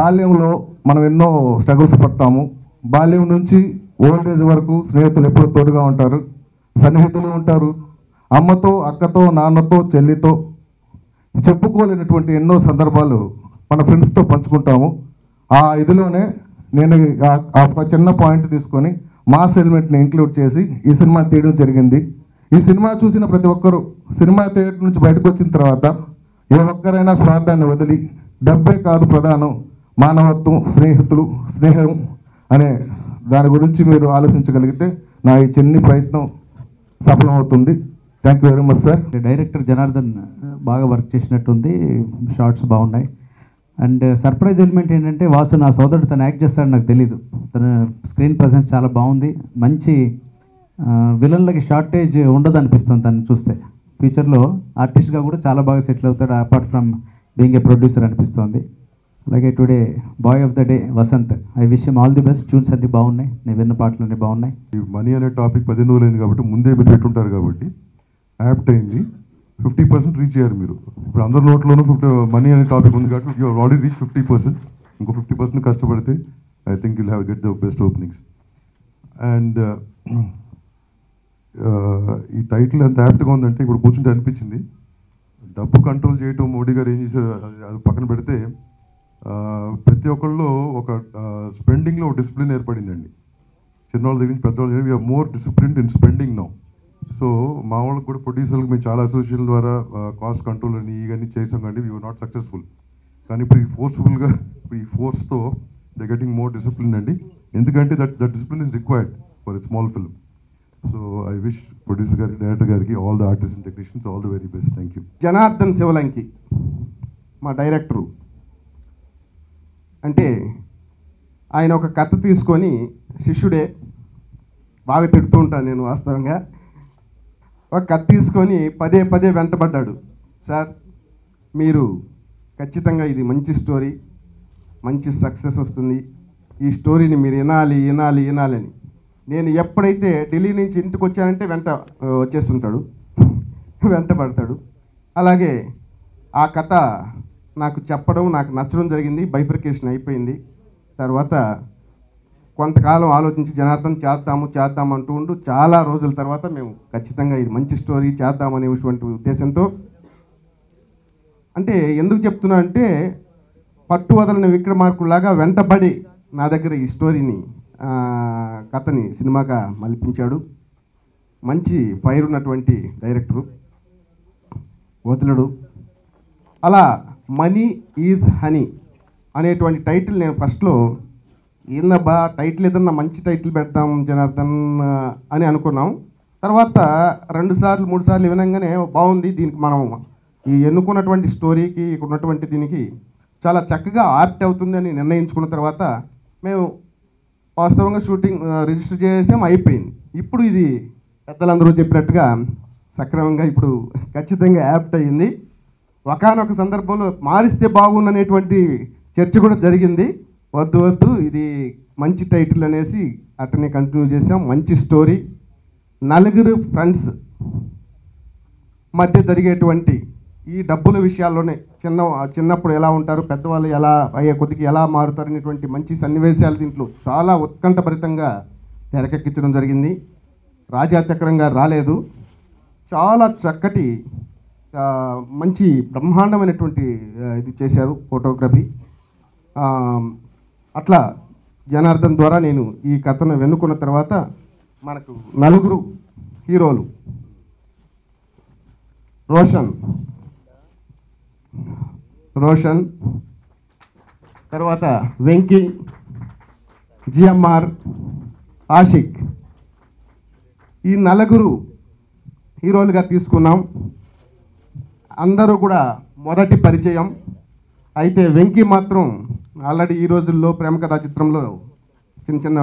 బాల్యంలో మనం ఎన్నో స్ట్రగుల్స్ పడతాము. బాల్యం నుంచి ఓల్డ్ ఏజ్ వరకు స్నేహితులు ఎప్పుడూ తోడుగా ఉంటారు, సన్నిహితులు ఉంటారు. అమ్మతో, అక్కతో, నాన్నతో, చెల్లితో చెప్పుకోలేనటువంటి ఎన్నో సందర్భాలు మన ఫ్రెండ్స్తో పంచుకుంటాము. ఆ ఇదిలోనే నేను ఒక చిన్న పాయింట్ తీసుకొని మాస్ ఎలిమెంట్ని ఇంక్లూడ్ చేసి ఈ సినిమా తీయడం జరిగింది. ఈ సినిమా చూసిన ప్రతి ఒక్కరూ సినిమా థియేటర్ నుంచి బయటకు వచ్చిన తర్వాత ఏ ఒక్కరైనా స్వార్థాన్ని వదిలి డబ్బే కాదు ప్రధానం, మానవత్వం, స్నేహం అనే దాని గురించి మీరు ఆలోచించగలిగితే నా ఈ చిన్ని ప్రయత్నం సఫలమవుతుంది. Thank you very much sir. Director Janardhan బాగా వర్క్ చేసినట్టుంది, షార్ట్స్ బాగున్నాయి. అండ్ సర్ప్రైజ్ ఎలిమెంట్ ఏంటంటే వాసు నా సోదరుడు తను యాక్ట్ చేస్తాడు నాకు తెలీదు. తన స్క్రీన్ ప్రజెన్స్ చాలా బాగుంది. మంచి విలన్లకి షార్టేజ్ ఉండదు అనిపిస్తుంది తను చూస్తే. ఫ్యూచర్లో ఆర్టిస్ట్గా కూడా చాలా బాగా సెటిల్ అవుతాడు apart from being a producer అనిపిస్తుంది. అలాగే today boy of the day Vasanth, I wish him all the best. Tunes అన్ని బాగున్నాయి, నేను విన్న పాటలు బాగున్నాయి. మనీ అనే టాపిక్ 10 రోజులైంది కాబట్టి ముందే మీరు పెట్టుంటారు కాబట్టి యాప్ట్ అయింది. 50% రీచ్ అయ్యారు మీరు. ఇప్పుడు అందరి నోట్లోనూ మనీ అనే టాపిక్ ఉంది కాబట్టి యూ ఆల్రెడీ రీచ్ 50%. ఇంకో 50% కష్టపడితే I think you'll have get the best openings. And ఈ టైటిల్ ఎంత యాప్ట్గా ఉందంటే ఇప్పుడు కూర్చుంటే అనిపించింది. డబ్బు కంట్రోల్ చేయటం మోడీ గారు ఏం చేశారు అది పక్కన పెడితే ప్రతి ఒక్కళ్ళు ఒక స్పెండింగ్లో ఒక డిసిప్లిన్ ఏర్పడిందండి. చిన్నవాళ్ళ దగ్గర నుంచి పెద్దవాళ్ళ దగ్గర we are more disciplined in spending now. So మా వాళ్ళకి కూడా ప్రొడ్యూసర్లకు మేము చాలా అసోసియేషన్ ద్వారా కాస్ట్ కంట్రోల్ అని ఇవన్నీ చేసాం కానీ వీ వర్ నాట్ సక్సెస్ఫుల్. కానీ ఇప్పుడు ఈ ఫోర్స్ఫుల్గా ఇప్పుడు ఈ ఫోర్స్తో దే గెటింగ్ మోర్ డిసిప్లిన్ అండి. ఎందుకంటే that discipline is required for a small film. So I wish producer గారికి, డైరెక్టర్ గారికి, all the artist and technicians all the very best. Thank you. Janardhan Sivalanki మా డైరెక్టరు అంటే ఆయన ఒక కథ తీసుకొని శిష్యుడే బాగా తిడుతూ ఉంటాను నేను వాస్తవంగా. ఒక కథ తీసుకొని పదే పదే వెంటబడ్డాడు. సార్ మీరు ఖచ్చితంగా ఇది మంచి స్టోరీ, మంచి సక్సెస్ వస్తుంది, ఈ స్టోరీని మీరు వినాలని. నేను ఎప్పుడైతే ఢిల్లీ నుంచి ఇంటికి వచ్చానంటే వచ్చేస్తుంటాడు, వెంటబడతాడు. అలాగే ఆ కథ నాకు చెప్పడం, నాకు నచ్చడం జరిగింది. బైఫర్కేషన్ అయిపోయింది. తర్వాత కొంతకాలం ఆలోచించి జనార్దన్ చేద్దాం అంటూ ఉంటూ చాలా రోజుల తర్వాత మేము ఖచ్చితంగా ఇది మంచి స్టోరీ చేద్దామనేటువంటి ఉద్దేశంతో, అంటే ఎందుకు చెప్తున్నా అంటే పట్టు వదలని విక్రమార్కులాగా వెంటబడి నా దగ్గర ఈ స్టోరీని కథని సినిమాగా మలిపించాడు. మంచి ఫైర్ ఉన్నటువంటి డైరెక్టరు, వదలడు. అలా మనీ ఈజ్ హనీ అనేటువంటి టైటిల్ నేను ఫస్ట్లో ఏందబ్బా టైటిల్ ఏదన్నా మంచి టైటిల్ పెడతాం జనార్దన్ అని అనుకున్నాం. తర్వాత 2 సార్లు 3 సార్లు వినంగానే బాగుంది, దీనికి మనం ఈ ఎన్నుకున్నటువంటి స్టోరీకి ఇక్కడ ఉన్నటువంటి దీనికి చాలా చక్కగా ఆప్ట్ అవుతుంది అని నిర్ణయించుకున్న తర్వాత మేము వాస్తవంగా షూటింగ్ రిజిస్టర్ చేసాం, అయిపోయింది. ఇప్పుడు ఇది పెద్దలందరూ చెప్పినట్టుగా సక్రమంగా ఇప్పుడు ఖచ్చితంగా యాప్ట్ అయ్యింది. ఒకానొక సందర్భంలో మారిస్తే బాగుందనేటువంటి చర్చ కూడా జరిగింది. వద్దు ఇది మంచి టైటిల్ అనేసి అట్టనే కంటిన్యూ చేసాం. మంచి స్టోరీ, నలుగురు ఫ్రెండ్స్ మధ్య జరిగేటువంటి ఈ డబ్బుల విషయాల్లోనే చిన్నప్పుడు ఎలా ఉంటారు, పెద్దవాళ్ళు ఎలా అయ్యే కొద్దికి ఎలా మారుతారు అనేటువంటి మంచి సన్నివేశాలు దీంట్లో చాలా ఉత్కంఠభరితంగా తెరకెక్కించడం జరిగింది. రాజా చక్రం గారు రాలేదు, చాలా చక్కటి మంచి బ్రహ్మాండమైనటువంటి ఇది చేశారు ఫోటోగ్రఫీ. అట్లా జనార్దన్ ద్వారా నేను ఈ కథను వెన్నుకున్న తర్వాత మనకు నలుగురు హీరోలు, రోషన్, తర్వాత వెంకీ, జిఎంఆర్, ఆషిక్, ఈ నలుగురు హీరోలుగా తీసుకున్నాం. అందరూ కూడా మొదటి పరిచయం. అయితే వెంకీ మాత్రం ఆల్రెడీ ఈ రోజుల్లో ప్రేమ కథా చిత్రంలో చిన్న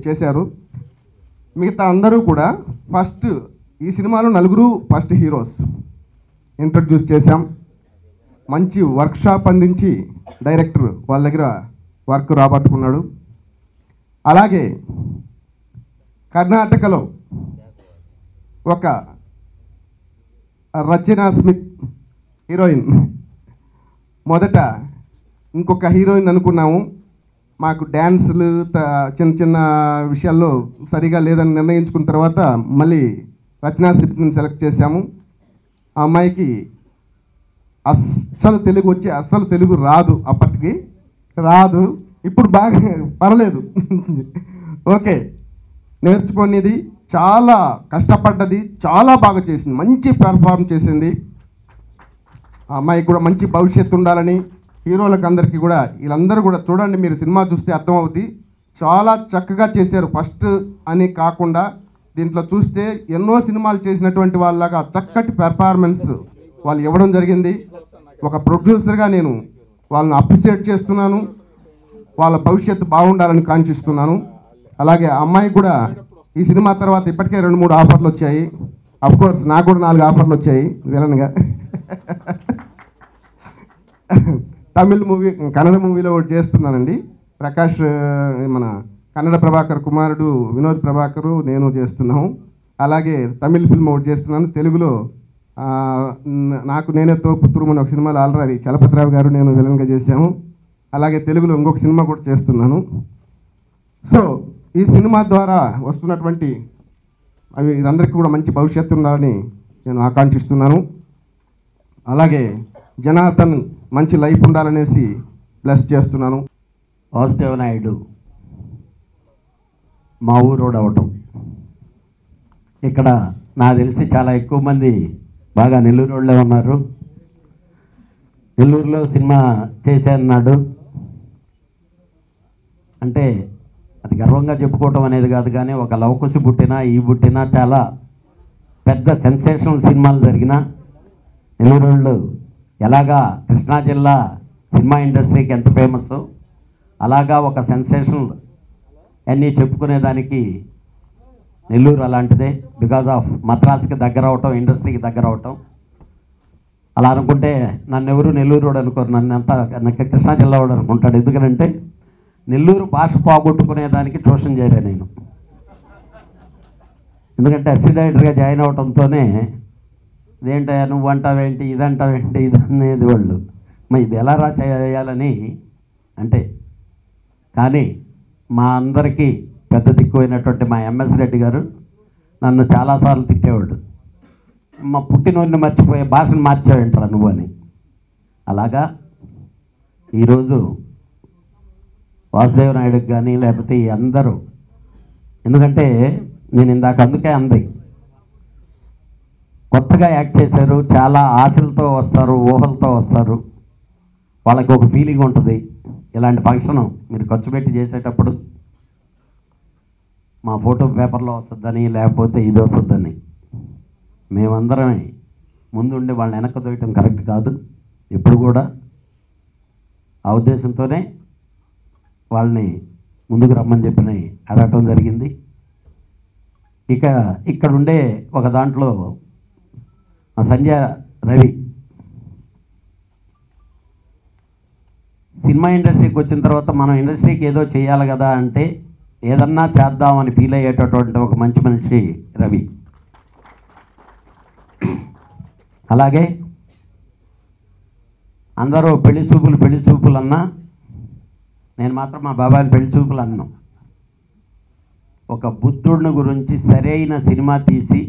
చేశారు. మిగతా అందరూ కూడా ఫస్ట్ ఈ సినిమాలో నలుగురు ఫస్ట్ హీరోస్ ఇంట్రడ్యూస్ చేశాం. మంచి వర్క్షాప్ అందించి డైరెక్టర్ వాళ్ళ దగ్గర వర్క్ రాబట్టుకున్నాడు. అలాగే కర్ణాటకలో ఒక రచనా స్మిత్ హీరోయిన్ మొదట ఇంకొక హీరోయిన్ అనుకున్నాము. మాకు డ్యాన్సులు చిన్న చిన్న విషయాల్లో సరిగా లేదని నిర్ణయించుకున్న తర్వాత మళ్ళీ రచనా సిప్ని సెలెక్ట్ చేశాము. ఆ అమ్మాయికి అస్సలు తెలుగు వచ్చి అస్సలు తెలుగు రాదు, అప్పటికి రాదు, ఇప్పుడు బాగా పర్లేదు. ఓకే, నేర్చుకునేది చాలా కష్టపడ్డది, చాలా బాగా చేసింది, మంచి పెర్ఫార్మ్ చేసింది. ఆ అమ్మాయికి కూడా మంచి భవిష్యత్తు ఉండాలని హీరోలకు అందరికీ కూడా, వీళ్ళందరూ కూడా చూడండి, మీరు సినిమా చూస్తే అర్థమవుతుంది, చాలా చక్కగా చేశారు. ఫస్ట్ అని కాకుండా దీంట్లో చూస్తే ఎన్నో సినిమాలు చేసినటువంటి వాళ్ళలాగా చక్కటి పెర్ఫార్మెన్స్ వాళ్ళు ఇవ్వడం జరిగింది. ఒక ప్రొడ్యూసర్గా నేను వాళ్ళని అప్రిషియేట్ చేస్తున్నాను. వాళ్ళ భవిష్యత్తు బాగుండాలని కాంక్షిస్తున్నాను. అలాగే అమ్మాయికి కూడా ఈ సినిమా తర్వాత ఇప్పటికే 2-3 ఆఫర్లు వచ్చాయి. అఫ్కోర్స్ నాకు కూడా 4 ఆఫర్లు వచ్చాయి విలన్గా. తమిళ్ మూవీ, కన్నడ మూవీలో ఒకటి చేస్తున్నానండి. ప్రకాష్, మన కన్నడ ప్రభాకర్ కుమారుడు వినోద్ ప్రభాకరు నేను చేస్తున్నాము. అలాగే తమిళ్ ఫిల్మ్ ఒకటి చేస్తున్నాను. తెలుగులో నాకు నేనే తోపుతురుము అని ఒక సినిమాలో ఆల్రెడీ చలపతిరావు గారు నేను విలన్గా చేశాము. అలాగే తెలుగులో ఇంకొక సినిమా కూడా చేస్తున్నాను. సో ఈ సినిమా ద్వారా వస్తున్నటువంటి అవి వీరందరికీ కూడా మంచి భవిష్యత్తు ఉండాలని నేను ఆకాంక్షిస్తున్నాను. అలాగే జనార్దన్ మంచి లైఫ్ ఉండాలనేసి బ్లెస్ చేస్తున్నాను. వాసుదేవ నాయుడు మా ఊరోడు అవటం, ఇక్కడ నాకు తెలిసి చాలా ఎక్కువ మంది బాగా నెల్లూరు వాళ్ళే ఉన్నారు. నెల్లూరులో సినిమా చేశాన్నాడు అంటే అది గర్వంగా చెప్పుకోవటం అనేది కాదు, కానీ ఒక లవకుశి పుట్టినా ఈ పుట్టినా చాలా పెద్ద సెన్సేషనల్ సినిమాలు జరిగిన నెల్లూరు వాళ్ళు ఎలాగా కృష్ణా జిల్లా సినిమా ఇండస్ట్రీకి ఎంత ఫేమస్, అలాగా ఒక సెన్సేషనల్ అన్నీ చెప్పుకునేదానికి నెల్లూరు అలాంటిదే. బికాజ్ ఆఫ్ మద్రాస్కి దగ్గర అవటం, ఇండస్ట్రీకి దగ్గర అవటం. అలా అనుకుంటే నన్ను ఎవరు నెల్లూరు వాడు అనుకోరు, నన్ను అంతా కృష్ణా జిల్లా వాడు అనుకుంటాడు. ఎందుకంటే నెల్లూరు భాష పోగొట్టుకునేదానికి ట్యూషన్ చేరా నేను. ఎందుకంటే అసిస్టెంట్ డైరెక్టర్గా జాయిన్ అవడంతోనే ఇదేంటయ్యా నువ్వు అంటావేంటి, ఇదంటావేంటి, ఇది అనేది వాళ్ళు మరి ఇది ఎలా చేయాలని అంటే. కానీ మా అందరికీ పెద్ద దిక్కువైనటువంటి మా ఎంఎస్ రెడ్డి గారు నన్ను చాలాసార్లు తిట్టేవాడు, మా పుట్టినోడిని మర్చిపోయే భాషను మార్చావేంటారా నువ్వు అని. అలాగా ఈరోజు వాసుదేవ నాయుడుకి కానీ లేకపోతే ఈ అందరూ, ఎందుకంటే నేను ఇందాక అందుకే అంది, కొత్తగా యాక్ట్ చేశారు, చాలా ఆశలతో వస్తారు, ఊహలతో వస్తారు, వాళ్ళకి ఒక ఫీలింగ్ ఉంటుంది. ఇలాంటి ఫంక్షన్ మీరు ఖర్చు పెట్టి చేసేటప్పుడు మా ఫోటో పేపర్లో వస్తుందని లేకపోతే ఇది వస్తుందని మేమందరం ముందుండి వాళ్ళని వెనక్కి తోయటం కరెక్ట్ కాదు. ఎప్పుడు కూడా ఆ ఉద్దేశంతోనే వాళ్ళని ముందుకు రమ్మని చెప్పి అడగటం జరిగింది. ఇక ఇక్కడ ఉండే ఒక దాంట్లో సంజయ్ రవి సినిమా ఇండస్ట్రీకి వచ్చిన తర్వాత మనం ఇండస్ట్రీకి ఏదో చేయాలి కదా అంటే ఏదన్నా చేద్దామని ఫీల్ అయ్యేటటువంటి ఒక మంచి మనిషి రవి. అలాగే అందరూ పెళ్లి చూపులు అన్నా నేను మాత్రం మా బాబాయిని పెళ్లి చూపులు అన్నాను. ఒక బుద్ధుడిని గురించి సరైన సినిమా తీసి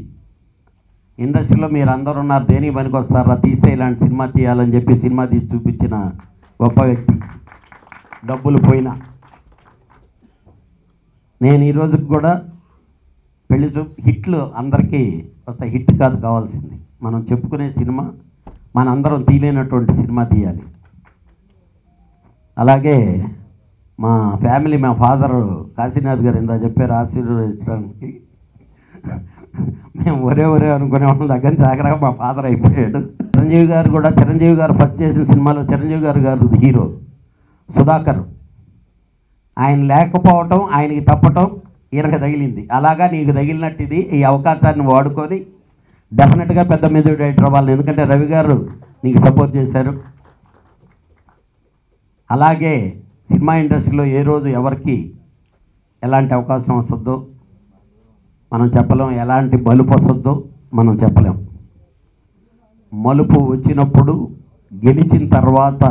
ఇండస్ట్రీలో మీరు అందరూ ఉన్నారు, దేనికి పనికి వస్తారా, తీస్తే ఇలాంటి సినిమా తీయాలని చెప్పి సినిమా తీసి చూపించిన గొప్ప వ్యక్తి. డబ్బులు పోయినా నేను ఈరోజుకి కూడా పెళ్లి చూపు హిట్లు అందరికీ వస్తాయి, హిట్ కాదు కావాల్సింది మనం చెప్పుకునే సినిమా, మనందరం తీయలేనటువంటి సినిమా తీయాలి. అలాగే మా ఫ్యామిలీ, మా ఫాదర్ కాశీనాథ్ గారు ఇందా చెప్పారు ఆశీర్వదించడానికి, మేము ఒరే అనుకునే వాళ్ళ దగ్గర జాగ్రత్తగా మా ఫాదర్ అయిపోయాడు. చిరంజీవి గారు ఫస్ట్ చేసిన సినిమాలో చిరంజీవి గారు హీరో సుధాకర్, ఆయన లేకపోవటం, ఆయనకి తప్పటం ఈయనకు తగిలింది. అలాగా నీకు తగిలినట్టు ఇది, ఈ అవకాశాన్ని వాడుకొని డెఫినెట్గా పెద్ద మీద డైరెక్టర్ అవ్వాలి. ఎందుకంటే రవి గారు నీకు సపోర్ట్ చేశారు. అలాగే సినిమా ఇండస్ట్రీలో ఏ రోజు ఎవరికి ఎలాంటి అవకాశం వస్తుందో మనం చెప్పలేం, ఎలాంటి మలుపు వస్తుందో మనం చెప్పలేం. మలుపు వచ్చినప్పుడు గెలిచిన తర్వాత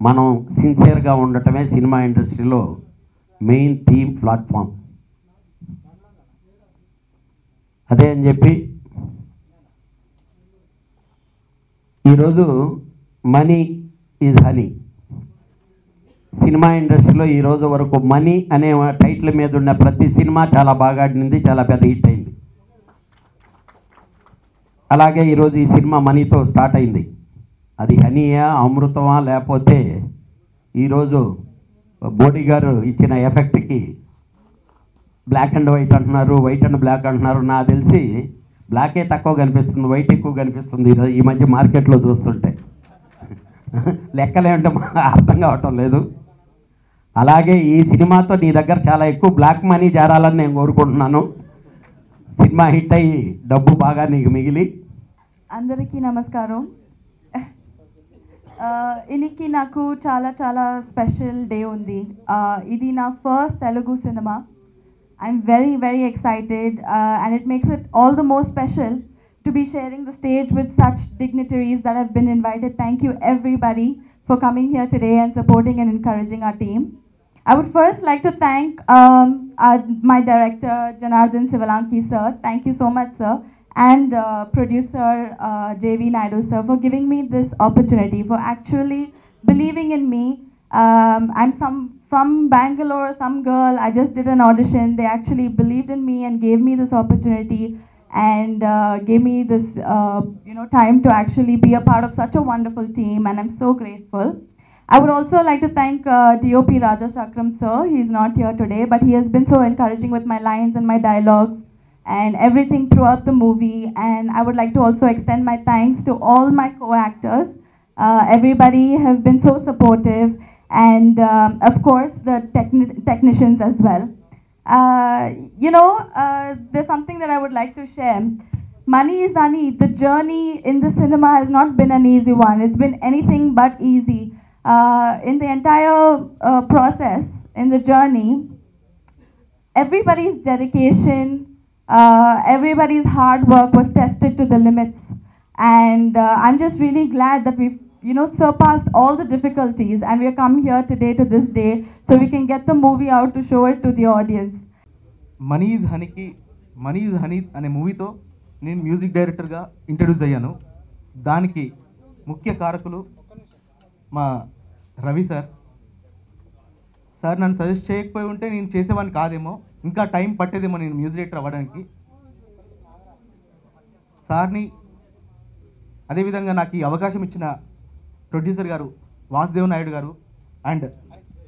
మనం సిన్సియర్గా ఉండటమే సినిమా ఇండస్ట్రీలో మెయిన్ థీమ్ ప్లాట్ఫామ్. అదే అని చెప్పి ఈరోజు మనీ ఈజ్ హనీ సినిమా ఇండస్ట్రీలో ఈరోజు వరకు మనీ అనే టైటిల్ మీద ఉన్న ప్రతి సినిమా చాలా బాగా ఆడింది, చాలా పెద్ద హిట్ అయింది. అలాగే ఈరోజు ఈ సినిమా మనీతో స్టార్ట్ అయింది. అది హనీయా, అమృతమా, లేకపోతే ఈరోజు బోడీ గారు ఇచ్చిన ఎఫెక్ట్కి బ్లాక్ అండ్ వైట్ అంటున్నారు, వైట్ అండ్ బ్లాక్ అంటున్నారు. నాకు తెలిసి బ్లాకే తక్కువ కనిపిస్తుంది, వైట్ ఎక్కువ కనిపిస్తుంది ఈ మధ్య మార్కెట్లో చూస్తుంటే. లెక్కలేంటే అర్థం కావటం లేదు. అలాగే ఈ సినిమాతో నీ దగ్గర చాలా ఎక్కువ బ్లాక్ మనీ చేరాలని నేను కోరుకుంటున్నాను. సినిమా హిట్ అయ్యి డబ్బు బాగా నీకు మిగిలి. అందరికీ నమస్కారం. ఇనికి నాకు చాలా చాలా స్పెషల్ డే ఉంది. ఇది నా first Telugu cinema. I'm very very excited and it makes it all the more special to be sharing the stage with such dignitaries that have been invited. Thank you everybody for coming here today and supporting and encouraging our team. I would first like to thank my director Janardhan Sivalanki sir. Thank you so much sir. And producer JV Naidu sir for giving me this opportunity, for actually believing in me. I'm from Bangalore, some girl. I just did an audition. They actually believed in me and gave me this opportunity and gave me this time to actually be a part of such a wonderful team, and I'm so grateful. I would also like to thank DOP Raja Chakram sir. He's not here today, but he has been so encouraging with my lines and my dialogues and everything throughout the movie. And I would like to also extend my thanks to all my co-actors. Everybody have been so supportive, and of course the technicians as well. There's something that I would like to share. Money is Honey. The journey in the cinema has not been an easy one. It's been anything but easy. In the entire process, in the journey, everybody's dedication, everybody's hard work was tested to the limits. And I'm just really glad that we've surpassed all the difficulties and we have come here today to this day so we can get the movie out to show it to the audience. Money is honey అనే మూవీతో నేను music డైరెక్టర్గా introduce అయ్యాను. దానికి ముఖ్య కారకులు మా Ravi sir. నన్ను సజెస్ట్ చేయకపోయి ఉంటే నేను చేసేవాడిని కాదేమో, ఇంకా టైం పట్టేదేమో నేను మ్యూజిక్ డైరెక్టర్ అవ్వడానికి. సార్ని, అదేవిధంగా నాకు ఈ అవకాశం ఇచ్చిన ప్రొడ్యూసర్ గారు వాసుదేవ్ నాయుడు గారు అండ్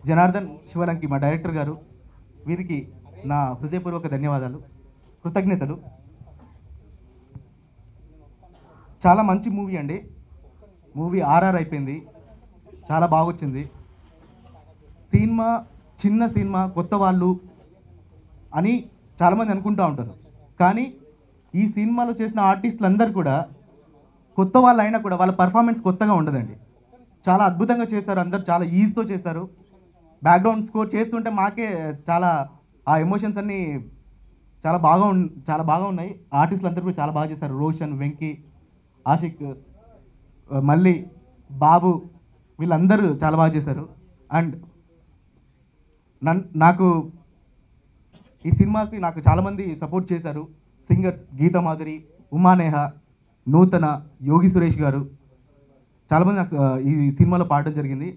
జనార్దన్ శివలంకి మా డైరెక్టర్ గారు, వీరికి నా హృదయపూర్వక ధన్యవాదాలు, కృతజ్ఞతలు. చాలా మంచి మూవీ అండి. మూవీ ఆర్ఆర్ అయిపోయింది, చాలా బాగొచ్చింది. సినిమా చిన్న సినిమా, కొత్త వాళ్ళు అని చాలామంది అనుకుంటూ ఉంటారు. కానీ ఈ సినిమాలో చేసిన ఆర్టిస్టులు అందరూ కూడా కొత్త వాళ్ళు అయినా కూడా వాళ్ళ పర్ఫార్మెన్స్ కొత్తగా ఉండదండి. చాలా అద్భుతంగా చేశారు, అందరు చాలా ఈజీతో చేశారు. బ్యాక్గ్రౌండ్ స్కోర్ చేస్తుంటే మాకే చాలా ఆ ఎమోషన్స్ అన్నీ చాలా బాగా ఉన్నాయి. ఆర్టిస్టులు అందరూ కూడా చాలా బాగా చేశారు. రోషన్, వెంకీ, ఆషిక్, మళ్ళీ బాబు, వీళ్ళందరూ చాలా బాగా చేశారు. అండ్ నాకు ఈ సినిమాకి చాలామంది సపోర్ట్ చేశారు. సింగర్స్ గీతా మాధురి, ఉమానేహ, నూతన, యోగి సురేష్ గారు చాలామంది నాకు ఈ సినిమాలో పాడడం జరిగింది.